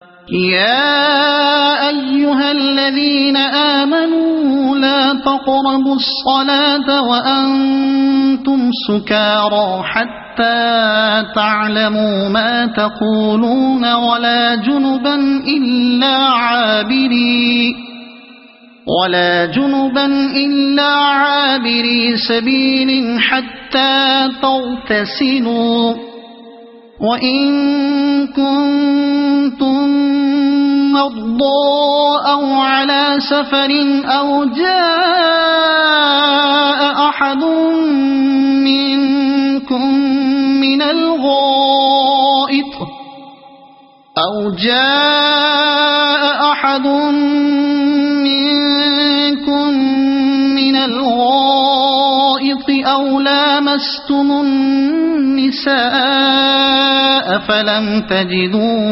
يا أيها الذين آمنوا لا تقربوا الصلاة وأنتم سكارى حتى تعلموا ما تقولون ولا جنبا إلا عابري سبيل حتى تغتسلوا وَإِن كُنتُم مَّرْضَىٰ أَوْ عَلَىٰ سَفَرٍ أَوْ جَاءَ أَحَدٌ منكم من الغائط أو لامستم النساء فلم تجدوا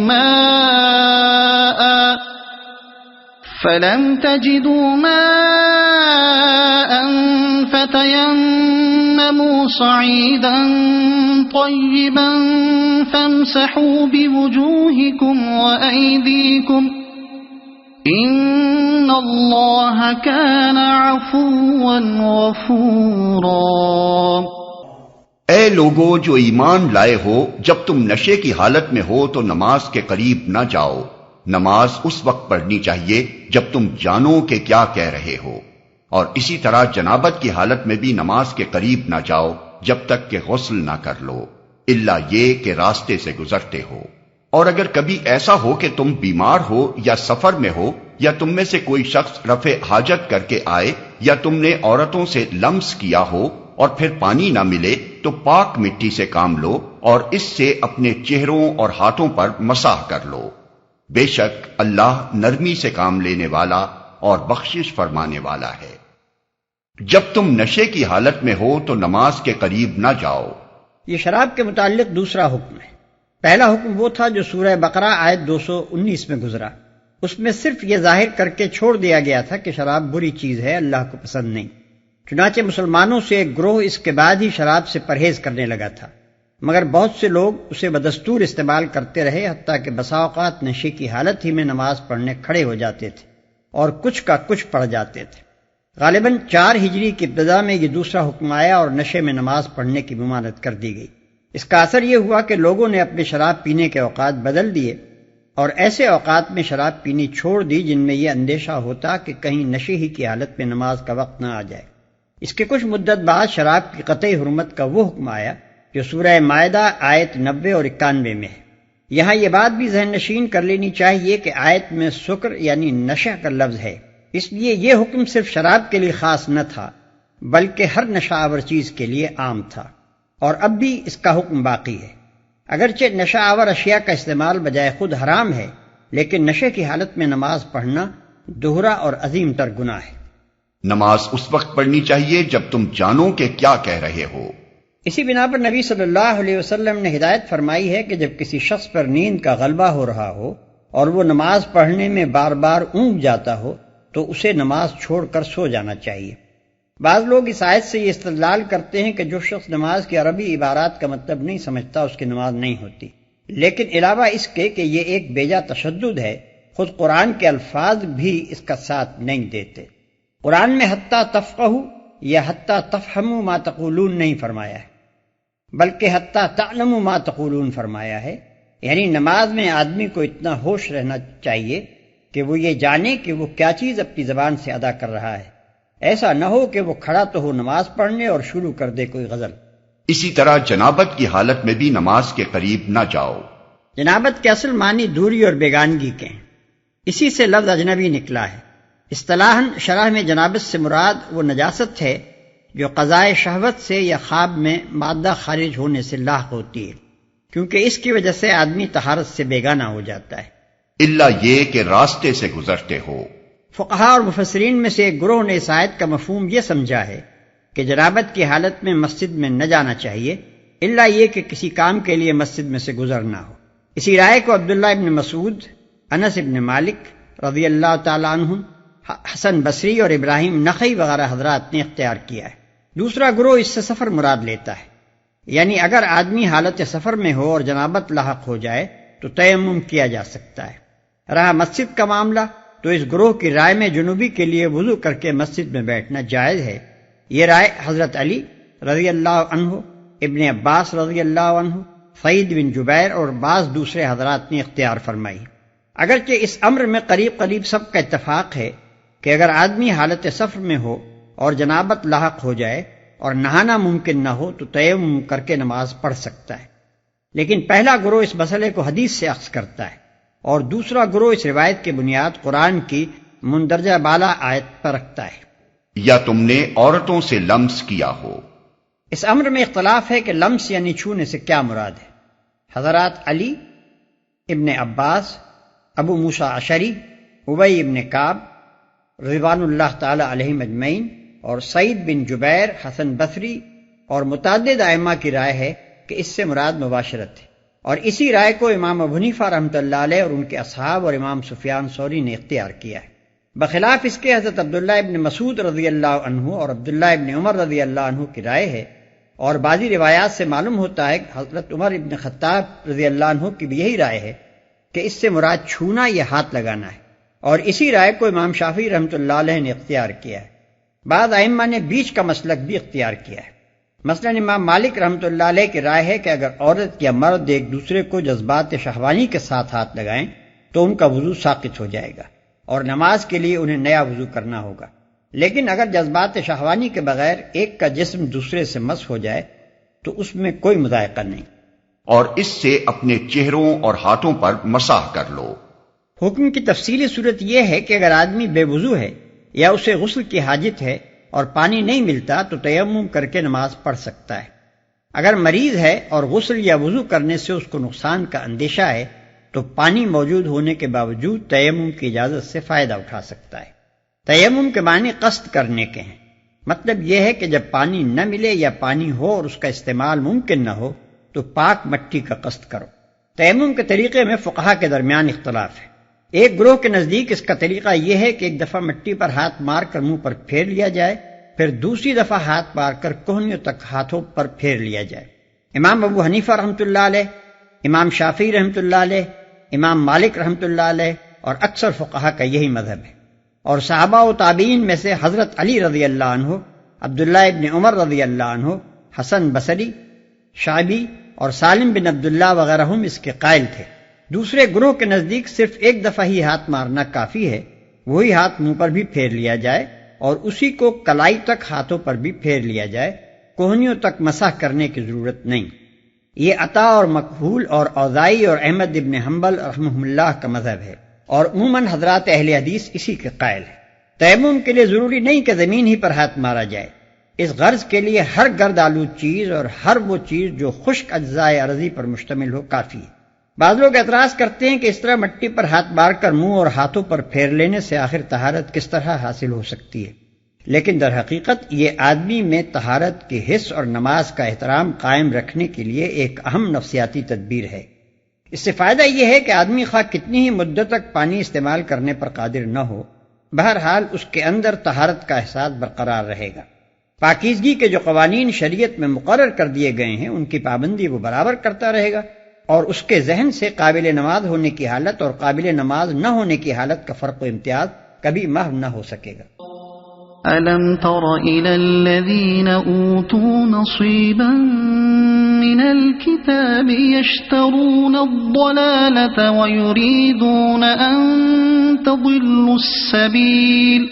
ماء فتيمموا صعيدا طيبا فامسحوا بوجوهكم وأيديكم إن اللہ كان عفوا غفورا۔ اے لوگو جو ایمان لائے ہو، جب تم نشے کی حالت میں ہو تو نماز کے قریب نہ جاؤ۔ نماز اس وقت پڑھنی چاہیے جب تم جانو کہ کیا کہہ رہے ہو، اور اسی طرح جنابت کی حالت میں بھی نماز کے قریب نہ جاؤ جب تک کہ غسل نہ کر لو، الا یہ کہ راستے سے گزرتے ہو۔ اور اگر کبھی ایسا ہو کہ تم بیمار ہو یا سفر میں ہو، یا تم میں سے کوئی شخص رفع حاجت کر کے آئے، یا تم نے عورتوں سے لمس کیا ہو اور پھر پانی نہ ملے، تو پاک مٹی سے کام لو اور اس سے اپنے چہروں اور ہاتھوں پر مسح کر لو۔ بے شک اللہ نرمی سے کام لینے والا اور بخشش فرمانے والا ہے۔ جب تم نشے کی حالت میں ہو تو نماز کے قریب نہ جاؤ۔ یہ شراب کے متعلق دوسرا حکم ہے۔ پہلا حکم وہ تھا جو سورہ بقرہ آیت 219 میں گزرا۔ اس میں صرف یہ ظاہر کر کے چھوڑ دیا گیا تھا کہ شراب بری چیز ہے، اللہ کو پسند نہیں۔ چنانچہ مسلمانوں سے ایک گروہ اس کے بعد ہی شراب سے پرہیز کرنے لگا تھا، مگر بہت سے لوگ اسے بدستور استعمال کرتے رہے، حتیٰ کہ بسا اوقات نشے کی حالت ہی میں نماز پڑھنے کھڑے ہو جاتے تھے اور کچھ کا کچھ پڑھ جاتے تھے۔ غالباً 4 ہجری کی ابتدا میں یہ دوسرا حکم آیا اور نشے میں نماز پڑھنے کی ممانعت کر دی گئی۔ اس کا اثر یہ ہوا کہ لوگوں نے اپنے شراب پینے کے اوقات بدل دیے اور ایسے اوقات میں شراب پینی چھوڑ دی جن میں یہ اندیشہ ہوتا کہ کہیں نشے ہی کی حالت میں نماز کا وقت نہ آ جائے۔ اس کے کچھ مدت بعد شراب کی قطعی حرمت کا وہ حکم آیا جو سورہ مائدہ آیت 90 اور 91 میں ہے۔ یہاں یہ بات بھی ذہن نشین کر لینی چاہیے کہ آیت میں سکر یعنی نشہ کا لفظ ہے، اس لیے یہ حکم صرف شراب کے لیے خاص نہ تھا بلکہ ہر نشہ آور چیز کے لیے عام تھا، اور اب بھی اس کا حکم باقی ہے۔ اگرچہ نشہ آور اشیاء کا استعمال بجائے خود حرام ہے، لیکن نشے کی حالت میں نماز پڑھنا دوہرا اور عظیم تر گناہ ہے۔ نماز اس وقت پڑھنی چاہیے جب تم جانو کہ کیا کہہ رہے ہو۔ اسی بنا پر نبی صلی اللہ علیہ وسلم نے ہدایت فرمائی ہے کہ جب کسی شخص پر نیند کا غلبہ ہو رہا ہو اور وہ نماز پڑھنے میں بار بار اونگ جاتا ہو تو اسے نماز چھوڑ کر سو جانا چاہیے۔ بعض لوگ اس آیت سے یہ استدلال کرتے ہیں کہ جو شخص نماز کی عربی عبارات کا مطلب نہیں سمجھتا اس کی نماز نہیں ہوتی، لیکن علاوہ اس کے کہ یہ ایک بیجا تشدد ہے، خود قرآن کے الفاظ بھی اس کا ساتھ نہیں دیتے۔ قرآن میں حتیٰ تفقہوا یا حتیٰ تفہموا ما تقولون نہیں فرمایا ہے، بلکہ حتیٰ تعلموا ما تقولون فرمایا ہے، یعنی نماز میں آدمی کو اتنا ہوش رہنا چاہیے کہ وہ یہ جانے کہ وہ کیا چیز اپنی زبان سے ادا کر رہا ہے، ایسا نہ ہو کہ وہ کھڑا تو ہو نماز پڑھنے اور شروع کر دے کوئی غزل۔ اسی طرح جنابت کی حالت میں بھی نماز کے قریب نہ جاؤ۔ جنابت کے اصل معنی دوری اور بیگانگی کے ہیں، اسی سے لفظ اجنبی نکلا ہے۔ اصطلاحاً شرح میں جنابت سے مراد وہ نجاست ہے جو قضائے شہوت سے یا خواب میں مادہ خارج ہونے سے لاحق ہوتی ہے، کیونکہ اس کی وجہ سے آدمی طہارت سے بیگانہ ہو جاتا ہے، الا یہ کہ راستے سے گزرتے ہو۔ فقہاء اور مفسرین میں سے ایک گروہ نے اس آیت کا مفہوم یہ سمجھا ہے کہ جنابت کی حالت میں مسجد میں نہ جانا چاہیے الا یہ کہ کسی کام کے لیے مسجد میں سے گزرنا ہو۔ اسی رائے کو عبداللہ ابن مسعود، انس ابن مالک رضی اللہ تعالیٰ عنہ، حسن بصری اور ابراہیم نخعی وغیرہ حضرات نے اختیار کیا ہے۔ دوسرا گروہ اس سے سفر مراد لیتا ہے، یعنی اگر آدمی حالت سفر میں ہو اور جنابت لاحق ہو جائے تو تیمم کیا جا سکتا ہے۔ رہا مسجد کا معاملہ تو اس گروہ کی رائے میں جنوبی کے لیے وضو کر کے مسجد میں بیٹھنا جائز ہے۔ یہ رائے حضرت علی رضی اللہ عنہ، ابن عباس رضی اللہ عنہ، سعید بن جبیر اور بعض دوسرے حضرات نے اختیار فرمائی۔ اگرچہ اس امر میں قریب سب کا اتفاق ہے کہ اگر آدمی حالت سفر میں ہو اور جنابت لاحق ہو جائے اور نہانا ممکن نہ ہو تو تیمم کر کے نماز پڑھ سکتا ہے، لیکن پہلا گروہ اس مسئلے کو حدیث سے اخذ کرتا ہے اور دوسرا گروہ اس روایت کی بنیاد قرآن کی مندرجہ بالا آیت پر رکھتا ہے۔ یا تم نے عورتوں سے لمس کیا ہو۔ اس امر میں اختلاف ہے کہ لمس یعنی چھونے سے کیا مراد ہے۔ حضرات علی، ابن عباس، ابو موسیٰ اشعری، ابی ابن کعب رضوان اللہ تعالی علیہم اجمعین اور سعید بن جبیر، حسن بصری اور متعدد ائمہ کی رائے ہے کہ اس سے مراد مباشرت ہے، اور اسی رائے کو امام ابو حنیفہ رحمۃ اللہ علیہ اور ان کے اصحاب اور امام سفیان ثوری نے اختیار کیا ہے۔ بخلاف اس کے حضرت عبداللہ ابن مسعود رضی اللہ عنہ اور عبداللہ ابن عمر رضی اللہ عنہ کی رائے ہے، اور بعضی روایات سے معلوم ہوتا ہے کہ حضرت عمر ابن خطاب رضی اللہ عنہ کی بھی یہی رائے ہے کہ اس سے مراد چھونا یا ہاتھ لگانا ہے، اور اسی رائے کو امام شافعی رحمۃ اللہ علیہ نے اختیار کیا ہے۔ بعض ائمہ نے بیچ کا مسلک بھی اختیار کیا ہے۔ مثلا امام مالک رحمۃ اللہ علیہ کی رائے ہے کہ اگر عورت یا مرد ایک دوسرے کو جذبات شہوانی کے ساتھ ہاتھ لگائیں تو ان کا وضو ساقط ہو جائے گا اور نماز کے لیے انہیں نیا وضو کرنا ہوگا، لیکن اگر جذبات شہوانی کے بغیر ایک کا جسم دوسرے سے مس ہو جائے تو اس میں کوئی مذائقہ نہیں، اور اس سے اپنے چہروں اور ہاتھوں پر مسح کر لو۔ حکم کی تفصیلی صورت یہ ہے کہ اگر آدمی بے وضو ہے یا اسے غسل کی حاجت ہے اور پانی نہیں ملتا تو تیمم کر کے نماز پڑھ سکتا ہے۔ اگر مریض ہے اور غسل یا وضو کرنے سے اس کو نقصان کا اندیشہ ہے تو پانی موجود ہونے کے باوجود تیمم کی اجازت سے فائدہ اٹھا سکتا ہے۔ تیمم کے معنی قصد کرنے کے ہیں، مطلب یہ ہے کہ جب پانی نہ ملے یا پانی ہو اور اس کا استعمال ممکن نہ ہو تو پاک مٹی کا قصد کرو۔ تیمم کے طریقے میں فقہا کے درمیان اختلاف ہے۔ ایک گروہ کے نزدیک اس کا طریقہ یہ ہے کہ ایک دفعہ مٹی پر ہاتھ مار کر منہ پر پھیر لیا جائے، پھر دوسری دفعہ ہاتھ مار کر کوہنیوں تک ہاتھوں پر پھیر لیا جائے۔ امام ابو حنیفہ رحمۃ اللہ علیہ، امام شافعی رحمۃ اللہ علیہ، امام مالک رحمۃ اللہ علیہ اور اکثر فقہا کا یہی مذہب ہے، اور صحابہ و تابعین میں سے حضرت علی رضی اللہ عنہ، عبداللہ ابن عمر رضی اللہ عنہ، حسن بصری، شعبی اور سالم بن عبداللہ وغیرہ ہم اس کے قائل تھے۔ دوسرے گروہ کے نزدیک صرف ایک دفعہ ہی ہاتھ مارنا کافی ہے، وہی ہاتھ منہ پر بھی پھیر لیا جائے اور اسی کو کلائی تک ہاتھوں پر بھی پھیر لیا جائے، کوہنیوں تک مسح کرنے کی ضرورت نہیں۔ یہ عطا اور مکحول اور اوزاعی اور احمد ابن حنبل رحمہ اللہ کا مذہب ہے، اور عموماً حضرات اہل حدیث اسی کے قائل ہیں۔ تیمم کے لیے ضروری نہیں کہ زمین ہی پر ہاتھ مارا جائے، اس غرض کے لیے ہر گرد آلود چیز اور ہر وہ چیز جو خشک اجزاء ارضی پر مشتمل ہو کافی ہے۔ بعض لوگ اعتراض کرتے ہیں کہ اس طرح مٹی پر ہاتھ مار کر منہ اور ہاتھوں پر پھیر لینے سے آخر طہارت کس طرح حاصل ہو سکتی ہے، لیکن در حقیقت یہ آدمی میں طہارت کے حس اور نماز کا احترام قائم رکھنے کے لیے ایک اہم نفسیاتی تدبیر ہے۔ اس سے فائدہ یہ ہے کہ آدمی خواہ کتنی ہی مدت تک پانی استعمال کرنے پر قادر نہ ہو، بہرحال اس کے اندر طہارت کا احساس برقرار رہے گا۔ پاکیزگی کے جو قوانین شریعت میں مقرر کر دیے گئے ہیں ان کی پابندی وہ برابر کرتا رہے گا، اور اس کے ذہن سے قابل نماز ہونے کی حالت اور قابل نماز نہ ہونے کی حالت کا فرق و امتیاز کبھی محو نہ ہو سکے گا۔ أَلَمْ تَرَ إِلَى الَّذِينَ أُوتُوا نَصِيبًا مِنَ الْكِتَابِ يَشْتَرُونَ الضَّلَالَةَ وَيُرِيدُونَ أَن تَضِلُّوا السَّبِيلَ۔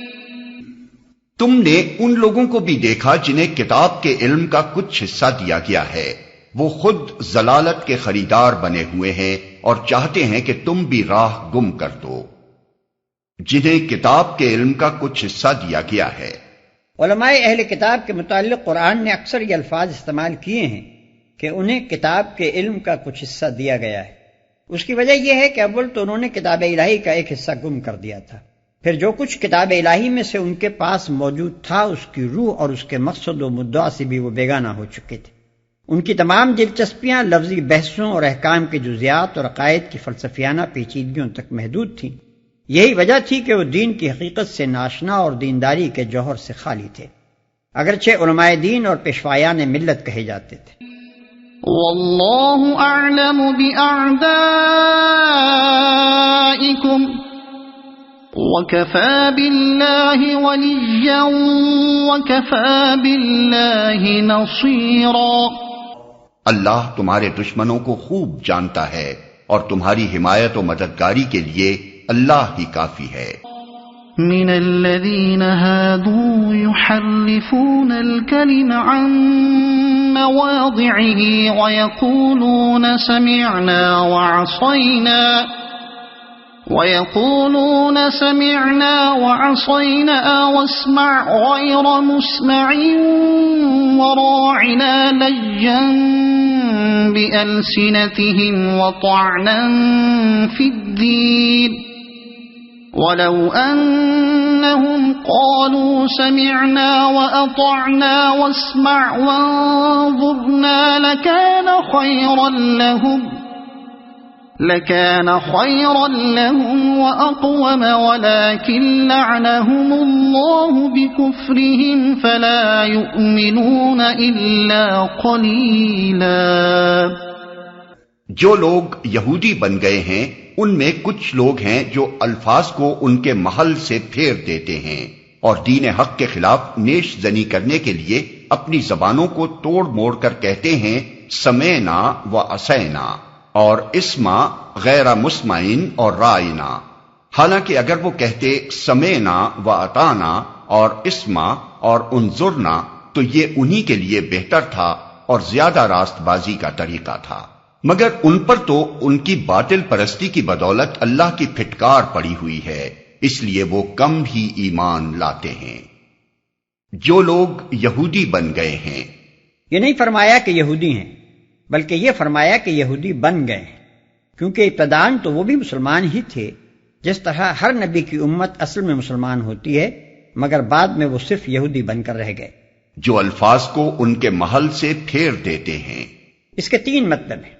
تم نے ان لوگوں کو بھی دیکھا جنہیں کتاب کے علم کا کچھ حصہ دیا گیا ہے، وہ خود ضلالت کے خریدار بنے ہوئے ہیں اور چاہتے ہیں کہ تم بھی راہ گم کر دو۔ جنہیں کتاب کے علم کا کچھ حصہ دیا گیا ہے۔ علماء اہل کتاب کے متعلق قرآن نے اکثر یہ الفاظ استعمال کیے ہیں کہ انہیں کتاب کے علم کا کچھ حصہ دیا گیا ہے۔ اس کی وجہ یہ ہے کہ اول تو انہوں نے کتاب الہی کا ایک حصہ گم کر دیا تھا، پھر جو کچھ کتاب الہی میں سے ان کے پاس موجود تھا اس کی روح اور اس کے مقصد و مدعا سے بھی وہ بیگانہ ہو چکے تھے۔ ان کی تمام دلچسپیاں لفظی بحثوں اور احکام کے جزیات اور عقائد کی فلسفیانہ پیچیدگیوں تک محدود تھیں۔ یہی وجہ تھی کہ وہ دین کی حقیقت سے ناشنا اور دینداری کے جوہر سے خالی تھے، اگرچہ علماء دین اور پیشوایان ملت کہے جاتے تھے۔ واللہ اعلم بأعدائکم وکفى باللہ ولیا وکفى باللہ نصیرا۔ اللہ تمہارے دشمنوں کو خوب جانتا ہے اور تمہاری حمایت و مددگاری کے لیے اللہ ہی کافی ہے۔ من الذين هادوا يحرفون الكلم عن مواضعه ويقولون سمعنا وعصينا واسمع غير مسمع وراعنا ليا بألسنتهم وطعنا في الدين ولو أنهم قالوا سمعنا وأطعنا واسمع وانظرنا لكان خيرا لهم وأقوم ولكن لعنهم الله بكفرهم فلا يؤمنون إلا قليلا۔ جو لوگ یہودی بن گئے ہیں ان میں کچھ لوگ ہیں جو الفاظ کو ان کے محل سے پھیر دیتے ہیں اور دین حق کے خلاف نیش زنی کرنے کے لیے اپنی زبانوں کو توڑ موڑ کر کہتے ہیں سمعنا و عصینا اور اسما غیر مسمعین اور رائنا، حالانکہ اگر وہ کہتے سمعنا و اطعنا اور اسما اور انظرنا تو یہ انہی کے لیے بہتر تھا اور زیادہ راست بازی کا طریقہ تھا، مگر ان پر تو ان کی باطل پرستی کی بدولت اللہ کی پھٹکار پڑی ہوئی ہے، اس لیے وہ کم ہی ایمان لاتے ہیں۔ جو لوگ یہودی بن گئے ہیں، یہ نہیں فرمایا کہ یہودی ہیں، بلکہ یہ فرمایا کہ یہودی بن گئے ہیں، کیونکہ ابتداً تو وہ بھی مسلمان ہی تھے، جس طرح ہر نبی کی امت اصل میں مسلمان ہوتی ہے، مگر بعد میں وہ صرف یہودی بن کر رہ گئے۔ جو الفاظ کو ان کے محل سے پھیر دیتے ہیں۔ اس کے تین مطلب ہیں،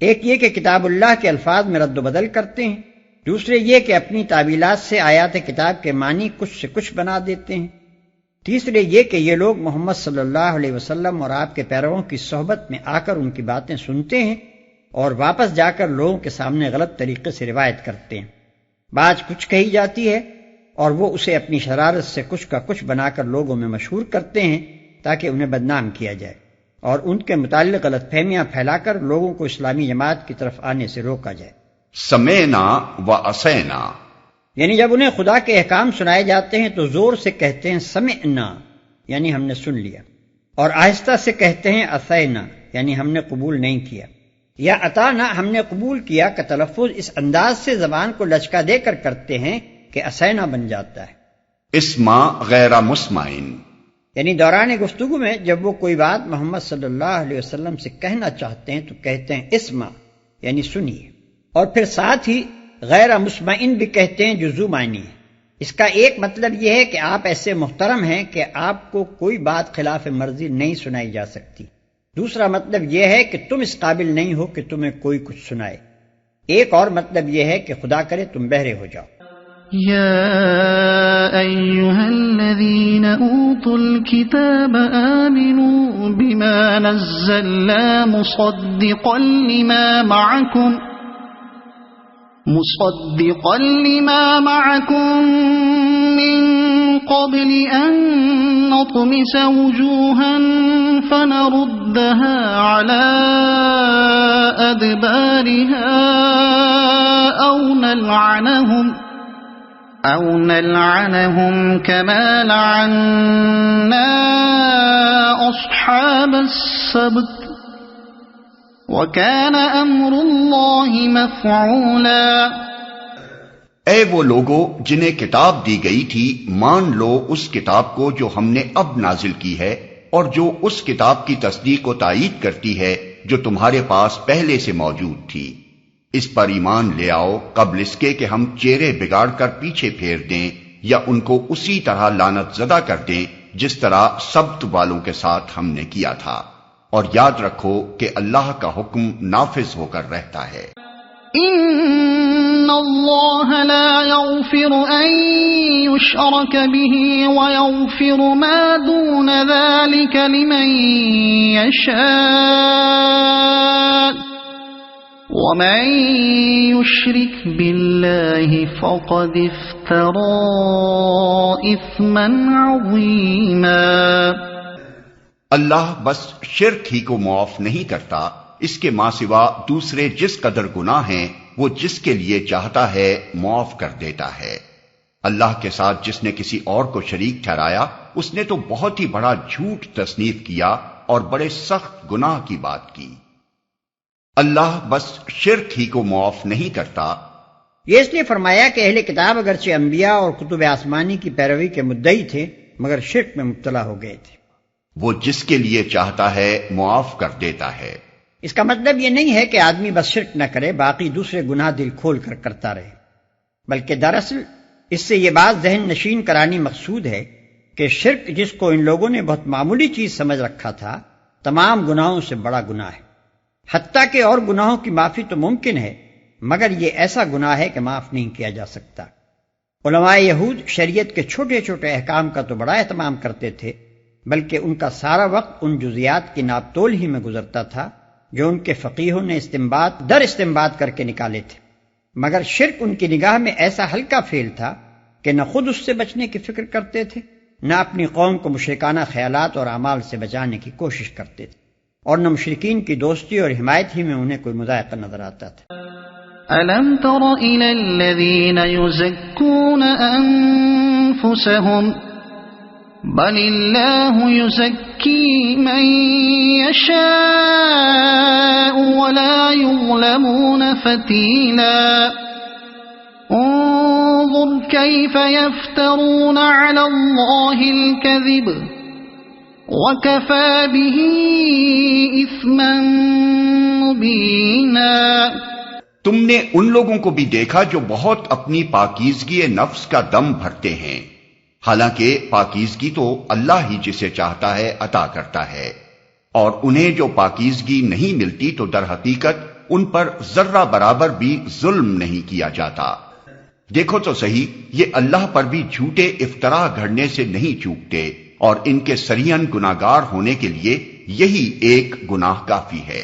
ایک یہ کہ کتاب اللہ کے الفاظ میں رد و بدل کرتے ہیں، دوسرے یہ کہ اپنی تعویلات سے آیات کتاب کے معنی کچھ سے کچھ بنا دیتے ہیں، تیسرے یہ کہ یہ لوگ محمد صلی اللہ علیہ وسلم اور آپ کے پیرووں کی صحبت میں آ کر ان کی باتیں سنتے ہیں اور واپس جا کر لوگوں کے سامنے غلط طریقے سے روایت کرتے ہیں۔ بات کچھ کہی جاتی ہے اور وہ اسے اپنی شرارت سے کچھ کا کچھ بنا کر لوگوں میں مشہور کرتے ہیں تاکہ انہیں بدنام کیا جائے اور ان کے متعلق غلط فہمیاں پھیلا کر لوگوں کو اسلامی جماعت کی طرف آنے سے روکا جائے۔ سمعنا و عصینا، یعنی جب انہیں خدا کے احکام سنائے جاتے ہیں تو زور سے کہتے ہیں سمعنا یعنی ہم نے سن لیا، اور آہستہ سے کہتے ہیں عصینا یعنی ہم نے قبول نہیں کیا، یا اطعنا ہم نے قبول کیا کا تلفظ اس انداز سے زبان کو لچکا دے کر کرتے ہیں کہ عصینا بن جاتا ہے۔ اسما غیر مسمعین، یعنی دوران گفتگو میں جب وہ کوئی بات محمد صلی اللہ علیہ وسلم سے کہنا چاہتے ہیں تو کہتے ہیں اسما یعنی سنیے، اور پھر ساتھ ہی غیر مسمعین بھی کہتے ہیں جو ذو معنی ہے۔ اس کا ایک مطلب یہ ہے کہ آپ ایسے محترم ہیں کہ آپ کو کوئی بات خلاف مرضی نہیں سنائی جا سکتی، دوسرا مطلب یہ ہے کہ تم اس قابل نہیں ہو کہ تمہیں کوئی کچھ سنائے، ایک اور مطلب یہ ہے کہ خدا کرے تم بہرے ہو جاؤ۔ يا أيها الذين أوتوا الكتاب آمنوا بما نزلنا مصدقا لما معكم من قبل أن نطمس وجوها فنردها على أدبارها أو نلعنهم كما لعنا أصحاب السبت وَكَانَ أَمْرُ اللَّهِ مَفْعُولًا۔ اے وہ لوگو جنہیں کتاب دی گئی تھی، مان لو اس کتاب کو جو ہم نے اب نازل کی ہے اور جو اس کتاب کی تصدیق و تائید کرتی ہے جو تمہارے پاس پہلے سے موجود تھی۔ اس پر ایمان لے آؤ قبل اس کے کہ ہم چہرے بگاڑ کر پیچھے پھیر دیں یا ان کو اسی طرح لعنت زدہ کر دیں جس طرح سبت والوں کے ساتھ ہم نے کیا تھا، اور یاد رکھو کہ اللہ کا حکم نافذ ہو کر رہتا ہے۔ ان اللہ لا یغفر ان یشرک به ویغفر ما دون ذلك لمن یشاء ومن يشرك بالله فقد افترى اثما عظيما۔ اللہ بس شرک ہی کو معاف نہیں کرتا، اس کے ماں سوا دوسرے جس قدر گناہ ہیں وہ جس کے لیے چاہتا ہے معاف کر دیتا ہے۔ اللہ کے ساتھ جس نے کسی اور کو شریک ٹھہرایا اس نے تو بہت ہی بڑا جھوٹ تصنیف کیا اور بڑے سخت گناہ کی بات کی۔ اللہ بس شرک ہی کو معاف نہیں کرتا۔ یہ اس لیے فرمایا کہ اہل کتاب اگرچہ انبیاء اور کتب آسمانی کی پیروی کے مدعی تھے مگر شرک میں مبتلا ہو گئے تھے۔ وہ جس کے لیے چاہتا ہے معاف کر دیتا ہے۔ اس کا مطلب یہ نہیں ہے کہ آدمی بس شرک نہ کرے باقی دوسرے گناہ دل کھول کر کرتا رہے، بلکہ دراصل اس سے یہ بات ذہن نشین کرانی مقصود ہے کہ شرک جس کو ان لوگوں نے بہت معمولی چیز سمجھ رکھا تھا تمام گناہوں سے بڑا گناہ ہے، حتیٰ کہ اور گناہوں کی معافی تو ممکن ہے مگر یہ ایسا گناہ ہے کہ معاف نہیں کیا جا سکتا۔ علماء یہود شریعت کے چھوٹے چھوٹے احکام کا تو بڑا اہتمام کرتے تھے بلکہ ان کا سارا وقت ان جزیات کی ناپ تول ہی میں گزرتا تھا جو ان کے فقیہوں نے استنباط در استنباط کر کے نکالے تھے، مگر شرک ان کی نگاہ میں ایسا ہلکا فعل تھا کہ نہ خود اس سے بچنے کی فکر کرتے تھے نہ اپنی قوم کو مشرکانہ خیالات اور اعمال سے بچانے کی کوشش کرتے تھے، اور نہ مشرکین کی دوستی اور حمایت ہی میں انہیں کوئی مذائقہ نظر آتا تھا۔ أَلَمْ تَرَ إِلَى الَّذِينَ يُزَكُّونَ أَنفُسَهُمْ بَلِ اللَّهُ يُزَكِّي مَن يَشَاءُ وَلَا يُظْلَمُونَ فَتِيلًا انظُرْ كَيْفَ يَفْتَرُونَ عَلَى اللَّهِ الْكَذِبَ وَكَفَى بِهِ إِثْمًا مُبِينًا۔ تم نے ان لوگوں کو بھی دیکھا جو بہت اپنی پاکیزگی نفس کا دم بھرتے ہیں، حالانکہ پاکیزگی تو اللہ ہی جسے چاہتا ہے عطا کرتا ہے، اور انہیں جو پاکیزگی نہیں ملتی تو در حقیقت ان پر ذرہ برابر بھی ظلم نہیں کیا جاتا۔ دیکھو تو صحیح، یہ اللہ پر بھی جھوٹے افطرا گھڑنے سے نہیں چوکتے، اور ان کے سریعاً گناہگار ہونے کے لیے یہی ایک گناہ کافی ہے۔